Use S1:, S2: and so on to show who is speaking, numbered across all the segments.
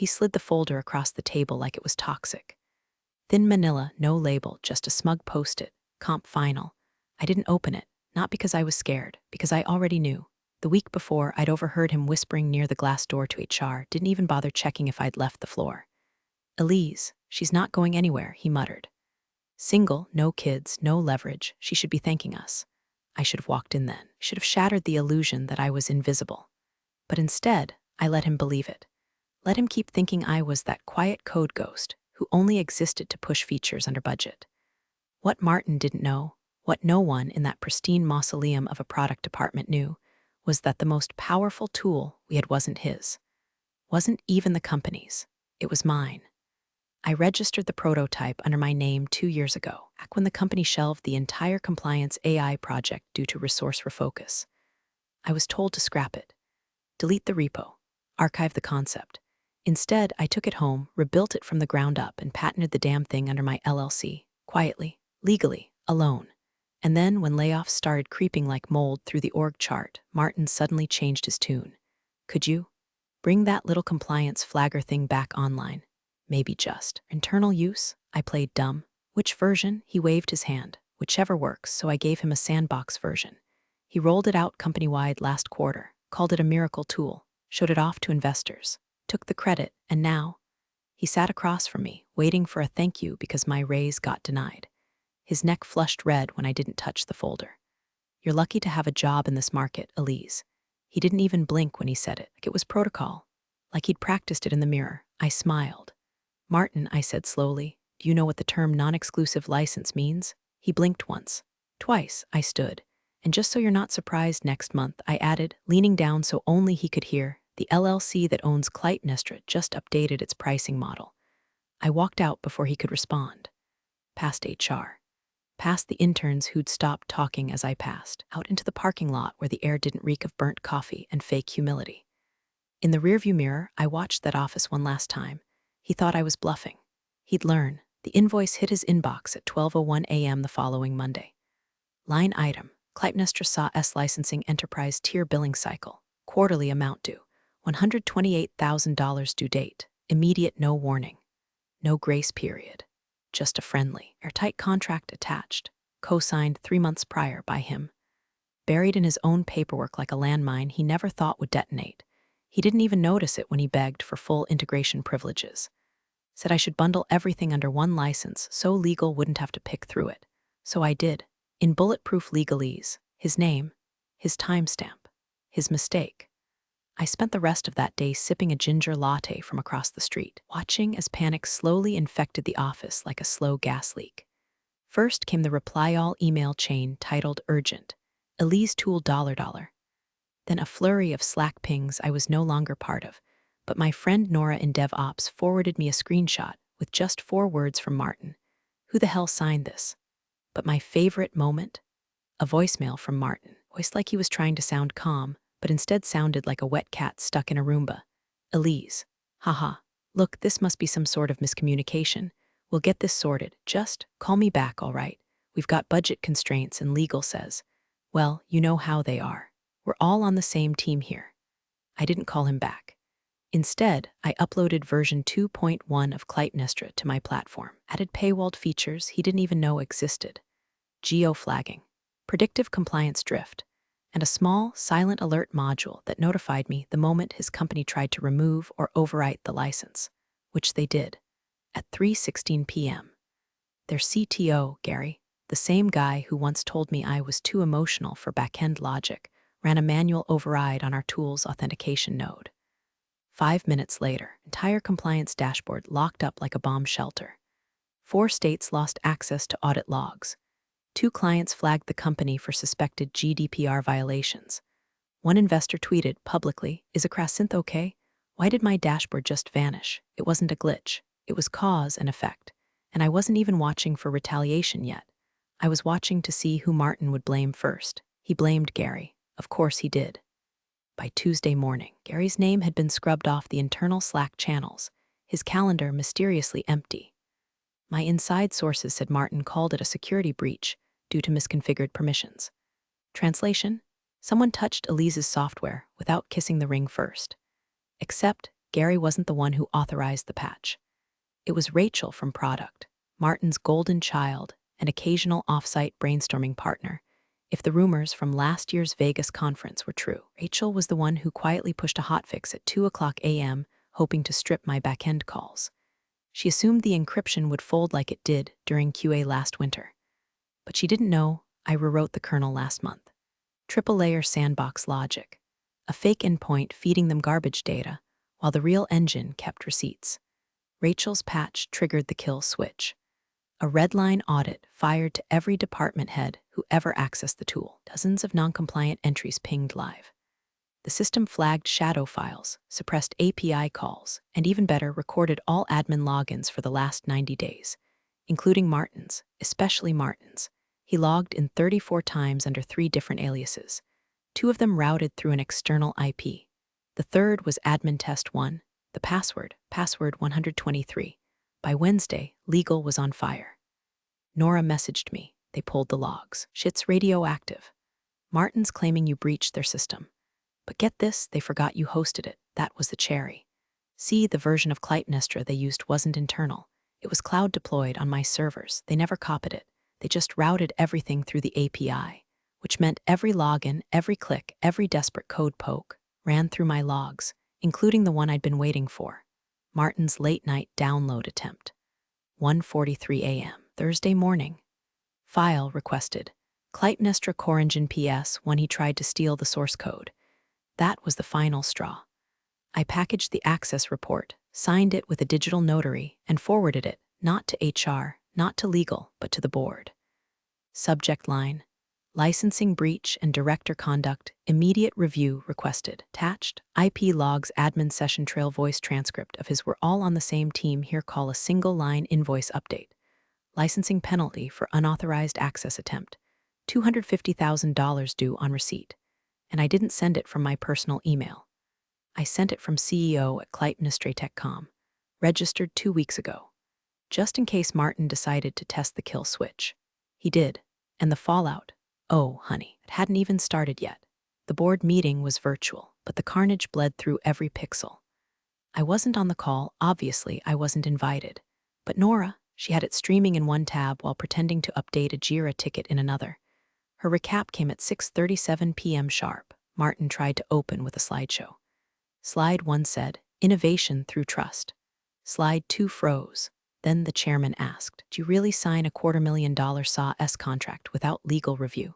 S1: he slid the folder across the table like it was toxic. Thin manila, no label, just a smug post-it. Comp final. I didn't open it, not because I was scared, because I already knew. The week before, I'd overheard him whispering near the glass door to HR, didn't even bother checking if I'd left the floor. Elise, she's not going anywhere, he muttered. Single, no kids, no leverage, she should be thanking us. I should have walked in then, should have shattered the illusion that I was invisible. But instead, I let him believe it. Let him keep thinking I was that quiet code ghost who only existed to push features under budget. What Martin didn't know, what no one in that pristine mausoleum of a product department knew, was that the most powerful tool we had wasn't his. Wasn't even the company's. It was mine. I registered the prototype under my name 2 years ago, back when the company shelved the entire compliance AI project due to resource refocus. I was told to scrap it, delete the repo, archive the concept. Instead, I took it home, rebuilt it from the ground up, and patented the damn thing under my LLC, quietly, legally, alone. And then, when layoffs started creeping like mold through the org chart, Martin suddenly changed his tune. Could you bring that little compliance flagger thing back online? Maybe just internal use? I played dumb. Which version? He waved his hand. Whichever works, so I gave him a sandbox version. He rolled it out company-wide last quarter, called it a miracle tool, showed it off to investors, took the credit, and now he sat across from me, waiting for a thank you because my raise got denied. His neck flushed red when I didn't touch the folder. You're lucky to have a job in this market, Elise. He didn't even blink when he said it, like it was protocol, like he'd practiced it in the mirror. I smiled. Martin, I said slowly, do you know what the term non-exclusive license means? He blinked once. Twice, I stood. And just so you're not surprised next month, I added, leaning down so only he could hear, the LLC that owns Clytemnestra just updated its pricing model. I walked out before he could respond. Past HR. Past the interns who'd stopped talking as I passed, out into the parking lot where the air didn't reek of burnt coffee and fake humility. In the rearview mirror, I watched that office one last time. He thought I was bluffing. He'd learn. The invoice hit his inbox at 12:01 a.m. the following Monday. Line item, Clytemnestra S licensing enterprise tier billing cycle, quarterly amount due, $128,000 due date, immediate no warning. No grace period. Just a friendly, airtight contract attached, co-signed 3 months prior by him. Buried in his own paperwork like a landmine he never thought would detonate. He didn't even notice it when he begged for full integration privileges. Said I should bundle everything under one license so legal wouldn't have to pick through it. So I did. In bulletproof legalese, his name, his timestamp, his mistake. I spent the rest of that day sipping a ginger latte from across the street, watching as panic slowly infected the office like a slow gas leak. First came the reply-all email chain titled Urgent, Elise Tool $. Then a flurry of Slack pings I was no longer part of, but my friend Nora in DevOps forwarded me a screenshot with just 4 words from Martin. Who the hell signed this? But my favorite moment? A voicemail from Martin, voiced like he was trying to sound calm, but instead sounded like a wet cat stuck in a Roomba. Elise. Haha. Look, this must be some sort of miscommunication. We'll get this sorted. Just call me back, all right? We've got budget constraints and legal says. Well, you know how they are. We're all on the same team here. I didn't call him back. Instead, I uploaded version 2.1 of Clytemnestra to my platform, added paywalled features he didn't even know existed, geo-flagging, predictive compliance drift, and a small, silent alert module that notified me the moment his company tried to remove or overwrite the license, which they did, at 3:16 p.m. Their CTO, Gary, the same guy who once told me I was too emotional for back-end logic, ran a manual override on our tool's authentication node. 5 minutes later, entire compliance dashboard locked up like a bomb shelter. 4 states lost access to audit logs. 2 clients flagged the company for suspected GDPR violations. 1 investor tweeted publicly, "Is a Crasynth okay? Why did my dashboard just vanish? It wasn't a glitch. It was cause and effect. And I wasn't even watching for retaliation yet. I was watching to see who Martin would blame first. He blamed Gary. Of course he did. By Tuesday morning, Gary's name had been scrubbed off the internal Slack channels, his calendar mysteriously empty. My inside sources said Martin called it a security breach due to misconfigured permissions. Translation: someone touched Elise's software without kissing the ring first. Except Gary wasn't the one who authorized the patch. It was Rachel from Product, Martin's golden child and occasional off-site brainstorming partner. If the rumors from last year's Vegas conference were true, Rachel was the one who quietly pushed a hotfix at 2 a.m., hoping to strip my back-end calls. She assumed the encryption would fold like it did during QA last winter. But she didn't know I rewrote the kernel last month. Triple-layer sandbox logic. A fake endpoint feeding them garbage data, while the real engine kept receipts. Rachel's patch triggered the kill switch. A red-line audit fired to every department head who ever accessed the tool. Dozens of non-compliant entries pinged live. The system flagged shadow files, suppressed API calls, and even better, recorded all admin logins for the last 90 days, including Martin's, especially Martin's. He logged in 34 times under 3 different aliases. 2 of them routed through an external IP. The third was admin test 1, the password 123. By Wednesday, legal was on fire. Nora messaged me. They pulled the logs. Shit's radioactive. Martin's claiming you breached their system. But get this, they forgot you hosted it. That was the cherry. See, the version of Clytemnestra they used wasn't internal. It was cloud deployed on my servers. They never copied it. They just routed everything through the API, which meant every login, every click, every desperate code poke ran through my logs, including the one I'd been waiting for. Martin's late-night download attempt. 1:43 a.m. Thursday morning. File requested. Clytemnestra CoreEngine PS when he tried to steal the source code. That was the final straw. I packaged the access report, signed it with a digital notary, and forwarded it, not to HR, not to legal, but to the board. Subject line: licensing breach and director conduct, immediate review requested. Attached, IP logs admin session trail voice transcript of his "we're all on the same team here, call a single line invoice update. Licensing penalty for unauthorized access attempt. $250,000 due on receipt. And I didn't send it from my personal email. I sent it from CEO at Clytemnestra.com, registered 2 weeks ago, just in case Martin decided to test the kill switch. He did, and the fallout, oh, honey, it hadn't even started yet. The board meeting was virtual, but the carnage bled through every pixel. I wasn't on the call, obviously I wasn't invited. But Nora, she had it streaming in one tab while pretending to update a Jira ticket in another. Her recap came at 6:37 p.m. sharp. Martin tried to open with a slideshow. Slide 1 said, "Innovation through trust." Slide 2 froze. Then the chairman asked, "Do you really sign a $250,000 SAW contract without legal review?"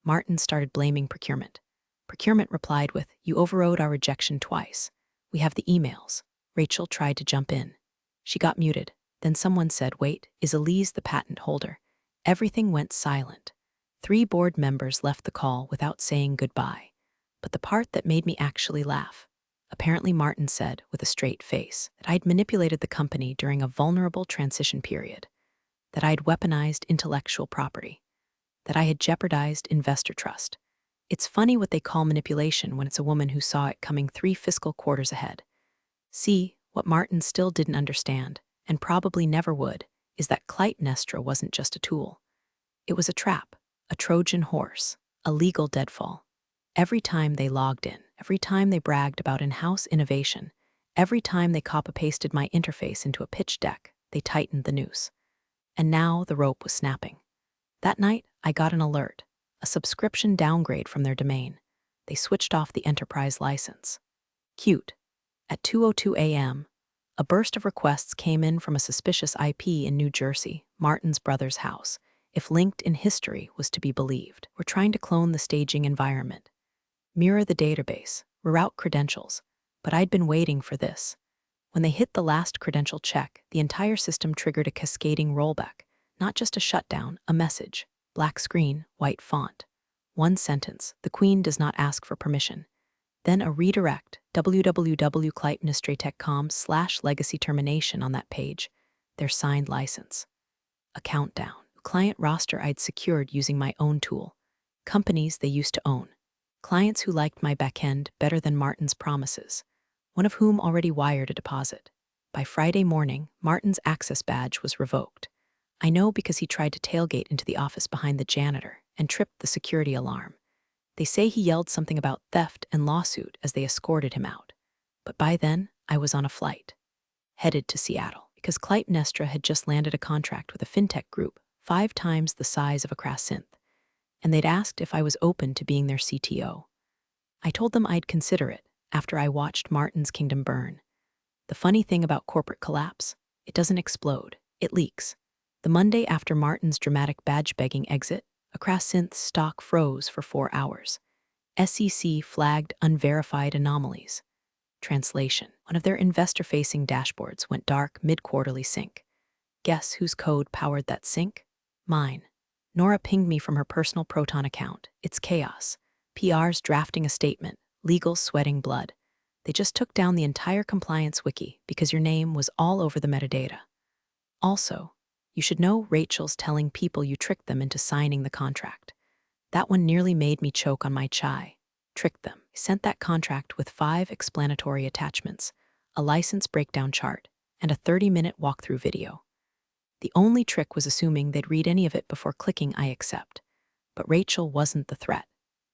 S1: Martin started blaming procurement. Procurement replied with, "You overrode our rejection twice. We have the emails." Rachel tried to jump in. She got muted. Then someone said, "Wait, is Elise the patent holder?" Everything went silent. 3 board members left the call without saying goodbye. But the part that made me actually laugh. Apparently Martin said, with a straight face, that I'd manipulated the company during a vulnerable transition period, that I'd weaponized intellectual property, that I had jeopardized investor trust. It's funny what they call manipulation when it's a woman who saw it coming 3 fiscal quarters ahead. See, what Martin still didn't understand, and probably never would, is that Clytemnestra wasn't just a tool. It was a trap, a Trojan horse, a legal deadfall. Every time they logged in, every time they bragged about in-house innovation, every time they copy-pasted my interface into a pitch deck, they tightened the noose. And now the rope was snapping. That night, I got an alert, a subscription downgrade from their domain. They switched off the enterprise license. Cute. At 2:02 a.m., a burst of requests came in from a suspicious IP in New Jersey, Martin's brother's house. If linked in history was to be believed, we're trying to clone the staging environment, mirror the database, reroute credentials. But I'd been waiting for this. When they hit the last credential check, the entire system triggered a cascading rollback, not just a shutdown, a message. Black screen, white font. 1 sentence, "The Queen does not ask for permission." Then a redirect, www.clytemnestra.com/legacy termination on that page, their signed license. A countdown. Client roster I'd secured using my own tool. Companies they used to own. Clients who liked my backend better than Martin's promises, one of whom already wired a deposit. By Friday morning, Martin's access badge was revoked. I know because he tried to tailgate into the office behind the janitor and tripped the security alarm. They say he yelled something about theft and lawsuit as they escorted him out. But by then, I was on a flight, headed to Seattle, because Clytemnestra had just landed a contract with a fintech group 5 times the size of a crass synth, and they'd asked if I was open to being their CTO. I told them I'd consider it after I watched Martin's kingdom burn. The funny thing about corporate collapse, it doesn't explode, it leaks. The Monday after Martin's dramatic badge-begging exit, a crass synth stock froze for 4 hours. SEC flagged unverified anomalies. Translation: one of their investor-facing dashboards went dark mid-quarterly sync. Guess whose code powered that sync? Mine. Nora pinged me from her personal Proton account. It's chaos. PR's drafting a statement, legals sweating blood. They just took down the entire compliance wiki because your name was all over the metadata. Also, you should know Rachel's telling people you tricked them into signing the contract. That one nearly made me choke on my chai. Tricked them. I sent that contract with 5 explanatory attachments, a license breakdown chart, and a 30-minute walkthrough video. The only trick was assuming they'd read any of it before clicking I accept. But Rachel wasn't the threat.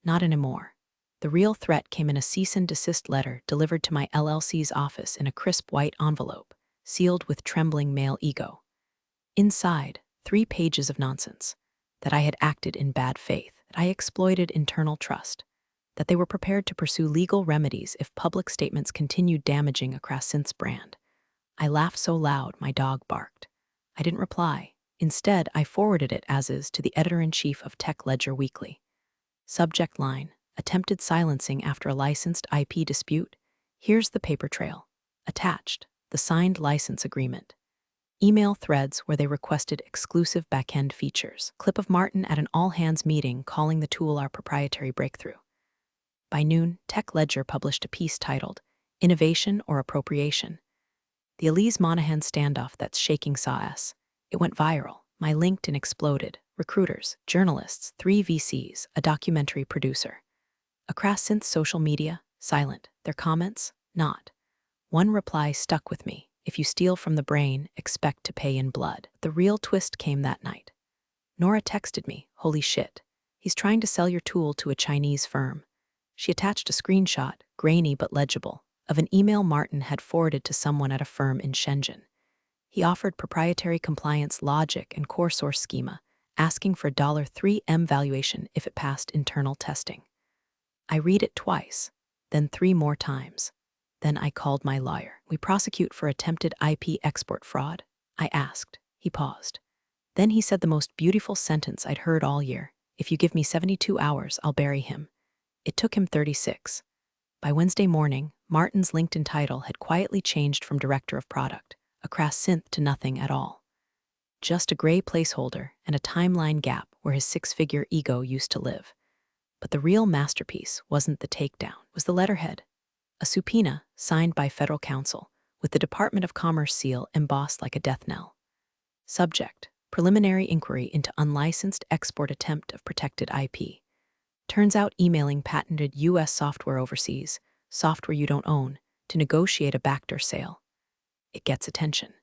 S1: Not anymore. The real threat came in a cease and desist letter delivered to my LLC's office in a crisp white envelope, sealed with trembling male ego. Inside, 3 pages of nonsense. That I had acted in bad faith, that I exploited internal trust, that they were prepared to pursue legal remedies if public statements continued damaging a crass synth's brand. I laughed so loud my dog barked. I didn't reply. Instead, I forwarded it as is to the editor-in-chief of Tech Ledger Weekly. Subject line: attempted silencing after a licensed IP dispute. Here's the paper trail. Attached, the signed license agreement. Email threads where they requested exclusive backend features. Clip of Martin at an all-hands meeting calling the tool our proprietary breakthrough. By noon, Tech Ledger published a piece titled Innovation or Appropriation. The Elise Monahan standoff that's shaking SaaS. It went viral. My LinkedIn exploded. Recruiters, journalists, 3 VCs, a documentary producer. A crass synth social media, silent. Their comments, not. One reply stuck with me. If you steal from the brain, expect to pay in blood. The real twist came that night. Nora texted me, holy shit. He's trying to sell your tool to a Chinese firm. She attached a screenshot, grainy but legible, of an email Martin had forwarded to someone at a firm in Shenzhen. He offered proprietary compliance logic and core source schema, asking for a $3M valuation if it passed internal testing. I read it twice, then 3 more times. Then I called my lawyer. We prosecute for attempted IP export fraud? I asked. He paused. Then he said the most beautiful sentence I'd heard all year. If you give me 72 hours, I'll bury him. It took him 36. By Wednesday morning, Martin's LinkedIn title had quietly changed from Director of Product, a crass synth, to nothing at all. Just a gray placeholder and a timeline gap where his 6-figure ego used to live. But the real masterpiece wasn't the takedown, it was the letterhead. A subpoena signed by federal counsel, with the Department of Commerce seal embossed like a death knell. Subject: preliminary inquiry into unlicensed export attempt of protected IP. Turns out emailing patented U.S. software overseas, software you don't own, to negotiate a backdoor sale. It gets attention.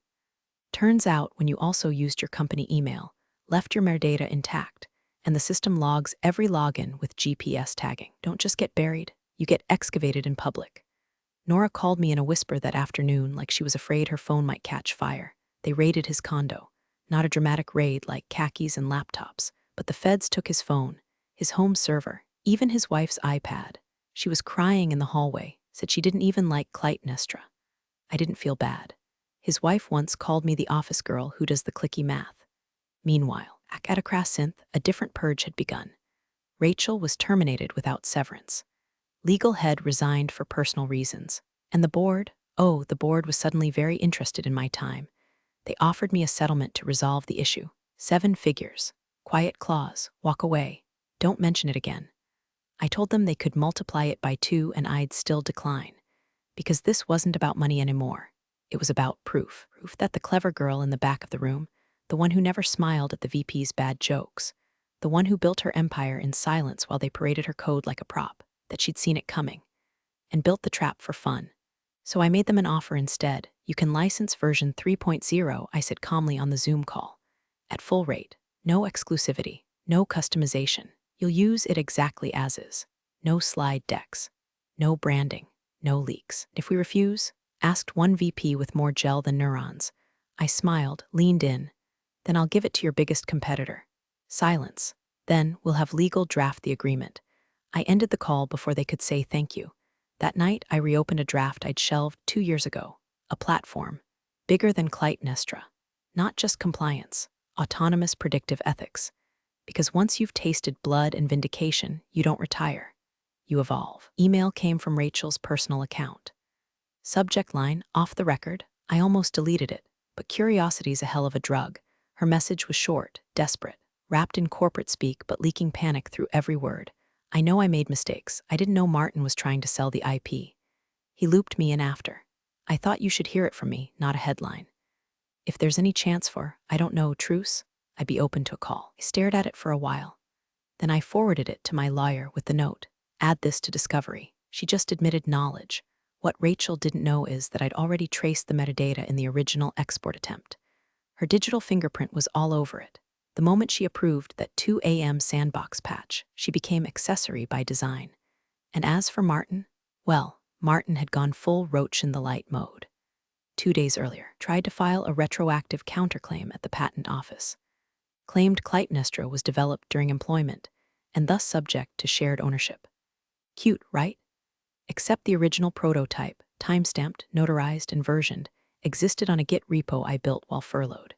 S1: Turns out when you also used your company email, left your metadata intact, and the system logs every login with GPS tagging. Don't just get buried, you get excavated in public. Nora called me in a whisper that afternoon like she was afraid her phone might catch fire. They raided his condo. Not a dramatic raid like khakis and laptops, but the feds took his phone, his home server, even his wife's iPad. She was crying in the hallway, said she didn't even like Clytemnestra. I didn't feel bad. His wife once called me the office girl who does the clicky math. Meanwhile, back at a crass synth, a different purge had begun. Rachel was terminated without severance. Legal head resigned for personal reasons. And the board? Oh, the board was suddenly very interested in my time. They offered me a settlement to resolve the issue. 7 figures. Quiet clause. Walk away. Don't mention it again. I told them they could multiply it by 2 and I'd still decline. Because this wasn't about money anymore. It was about proof. Proof that the clever girl in the back of the room, the one who never smiled at the VP's bad jokes, the one who built her empire in silence while they paraded her code like a prop, that she'd seen it coming, and built the trap for fun. So I made them an offer instead. You can license version 3.0, I said calmly on the Zoom call. At full rate. No exclusivity. No customization. You'll use it exactly as is. No slide decks. No branding. No leaks. If we refuse, asked one VP with more gel than neurons. I smiled, leaned in. Then I'll give it to your biggest competitor. Silence. Then we'll have legal draft the agreement. I ended the call before they could say thank you. That night, I reopened a draft I'd shelved 2 years ago. A platform. Bigger than Clytemnestra. Not just compliance. Autonomous predictive ethics. Because once you've tasted blood and vindication, you don't retire. You evolve. Email came from Rachel's personal account. Subject line, off the record. I almost deleted it, but curiosity's a hell of a drug. Her message was short, desperate, wrapped in corporate speak but leaking panic through every word. I know I made mistakes. I didn't know Martin was trying to sell the IP. He looped me in after. I thought you should hear it from me, not a headline. If there's any chance for, I don't know, truce, I'd be open to a call. I stared at it for a while. Then I forwarded it to my lawyer with the note. Add this to discovery. She just admitted knowledge. What Rachel didn't know is that I'd already traced the metadata in the original export attempt. Her digital fingerprint was all over it. The moment she approved that 2 a.m. sandbox patch, she became accessory by design. And as for Martin, well, Martin had gone full roach in the light mode. 2 days earlier, tried to file a retroactive counterclaim at the patent office. Claimed Clytemnestra was developed during employment, and thus subject to shared ownership. Cute, right? Except the original prototype, timestamped, notarized, and versioned, existed on a Git repo I built while furloughed.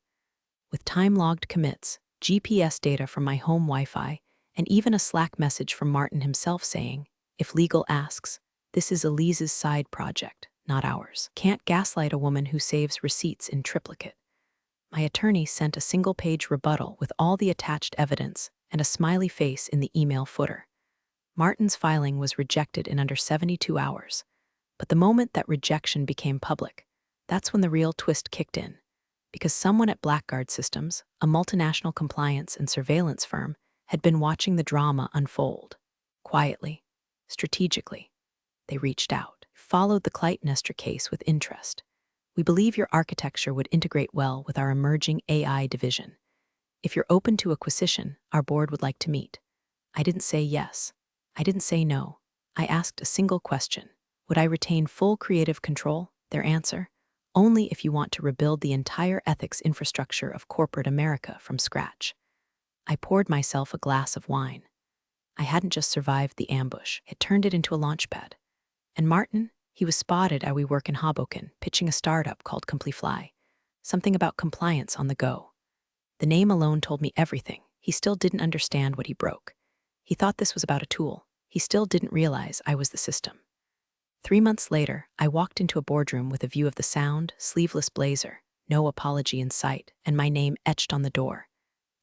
S1: With time-logged commits, GPS data from my home Wi-Fi, and even a Slack message from Martin himself saying, if legal asks, this is Elise's side project, not ours. Can't gaslight a woman who saves receipts in triplicate. My attorney sent a single-page rebuttal with all the attached evidence and a smiley face in the email footer. Martin's filing was rejected in under 72 hours. But the moment that rejection became public, that's when the real twist kicked in. Because someone at Blackguard Systems, a multinational compliance and surveillance firm, had been watching the drama unfold. Quietly, strategically. They reached out, followed the Clytemnestra case with interest. We believe your architecture would integrate well with our emerging AI division. If you're open to acquisition, our board would like to meet. I didn't say yes. I didn't say no. I asked a single question. Would I retain full creative control? Their answer, only if you want to rebuild the entire ethics infrastructure of corporate America from scratch. I poured myself a glass of wine. I hadn't just survived the ambush, it turned it into a launchpad. And Martin, he was spotted at WeWork in Hoboken, pitching a startup called CompliFly. Something about compliance on the go. The name alone told me everything. He still didn't understand what he broke. He thought this was about a tool. He still didn't realize I was the system. 3 months later, I walked into a boardroom with a view of the sound, sleeveless blazer, no apology in sight, and my name etched on the door.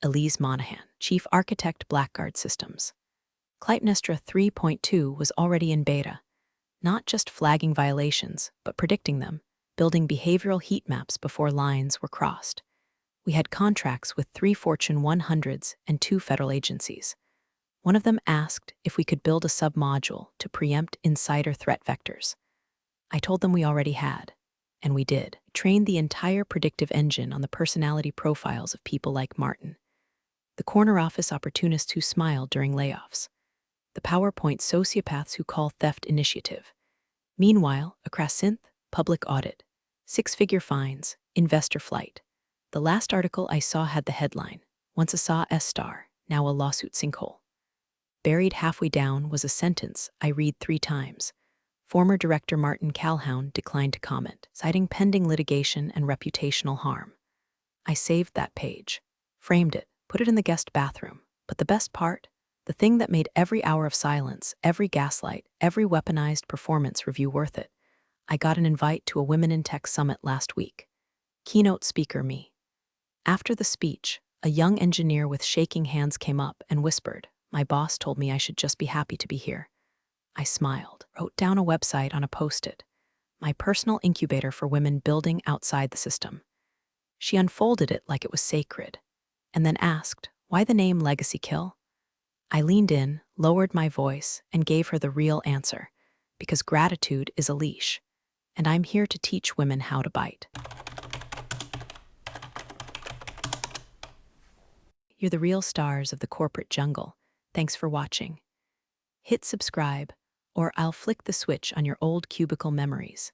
S1: Elise Monahan, Chief Architect, Blackguard Systems. Clytemnestra 3.2 was already in beta. Not just flagging violations, but predicting them, building behavioral heat maps before lines were crossed. We had contracts with 3 Fortune 100s and 2 federal agencies. One of them asked if we could build a submodule to preempt insider threat vectors. I told them we already had, and we did. Trained the entire predictive engine on the personality profiles of people like Martin, the corner office opportunists who smiled during layoffs, the PowerPoint sociopaths who call theft initiative. Meanwhile, a synth, public audit, 6-figure fines, investor flight. The last article I saw had the headline, once a SAW S-star, now a lawsuit sinkhole. Buried halfway down was a sentence I read 3 times. Former director Martin Calhoun declined to comment, citing pending litigation and reputational harm. I saved that page, framed it, put it in the guest bathroom. But the best part? The thing that made every hour of silence, every gaslight, every weaponized performance review worth it. I got an invite to a Women in Tech Summit last week. Keynote speaker me. After the speech, a young engineer with shaking hands came up and whispered, my boss told me I should just be happy to be here. I smiled, wrote down a website on a post-it, my personal incubator for women building outside the system. She unfolded it like it was sacred, and then asked, why the name Legacy Kill? I leaned in, lowered my voice, and gave her the real answer, because gratitude is a leash, and I'm here to teach women how to bite. You're the real stars of the corporate jungle. Thanks for watching. Hit subscribe, or I'll flick the switch on your old cubicle memories.